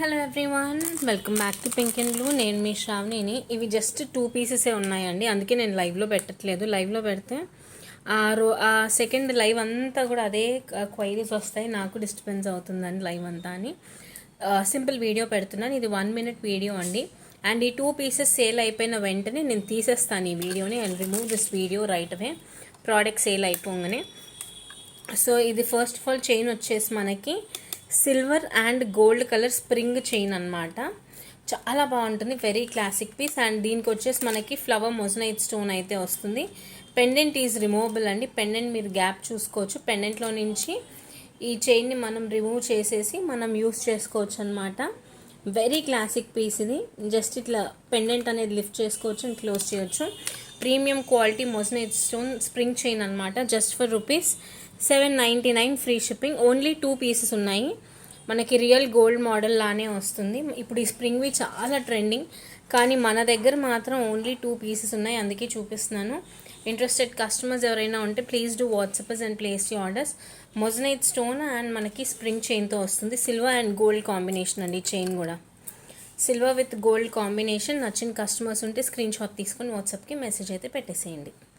Hello everyone, welcome back to pink and blue. నేను మీ శ్రావణిని. ఇవి just 2 పీసెసే ఉన్నాయండి, అందుకే నేను లైవ్లో పెట్టట్లేదు. లైవ్లో పెడితే ఆ సెకండ్ లైవ్ అంతా కూడా అదే క్వైరీస్ వస్తాయి, నాకు డిస్టర్బెన్స్ అవుతుందండి లైవ్ అంతా అని సింపుల్ వీడియో పెడుతున్నాను. ఇది 1 minute వీడియో అండి. అండ్ ఈ 2 పీసెస్ సేల్ అయిపోయిన వెంటనే నేను తీసేస్తాను ఈ వీడియోని and remove this video right away, product sale అయిపోగానే. సో ఇది ఫస్ట్ ఆఫ్ ఆల్ చైన్ వచ్చేసి మనకి silver and gold colour spring chain అనమాట. చాలా బాగుంటుంది, వెరీ క్లాసిక్ పీస్. అండ్ దీనికి వచ్చేసి మనకి ఫ్లవర్ మొజనైట్ స్టోన్ అయితే వస్తుంది. పెండెంట్ ఈజ్ రిమూవబుల్ అండి. పెండెంట్ మీరు గ్యాప్ చూసుకోవచ్చు. పెండెంట్లో నుంచి ఈ చైన్ని మనం రిమూవ్ చేసేసి మనం యూస్ చేసుకోవచ్చు అనమాట. వెరీ క్లాసిక్ పీస్ ఇది. జస్ట్ ఇట్లా పెండెంట్ అనేది లిఫ్ట్ చేసుకోవచ్చు అండ్ క్లోజ్ చేయొచ్చు. Premium quality moissanite stone spring chain అనమాట. Just for ₹799 free shipping. Only 2 pieces ఉన్నాయి. మనకి రియల్ గోల్డ్ మోడల్ లానే వస్తుంది. ఇప్పుడు ఈ స్ప్రింగ్వి చాలా ట్రెండింగ్, కానీ మన దగ్గర మాత్రం ఓన్లీ 2 పీసెస్ ఉన్నాయి, అందుకే చూపిస్తున్నాను. ఇంట్రెస్టెడ్ కస్టమర్స్ ఎవరైనా ఉంటే please do WhatsApp and place the orders. Moissanite stone and మనకి స్ప్రింగ్ చైన్తో వస్తుంది. సిల్వర్ అండ్ గోల్డ్ కాంబినేషన్ అండి. చైన్ కూడా సిల్వర్ విత్ గోల్డ్ కాంబినేషన్. నచ్చిన కస్టమర్స్ ఉంటే స్క్రీన్ షాట్ తీసుకొని వాట్సాప్కి మెసేజ్ అయితే పెట్టేసేయండి.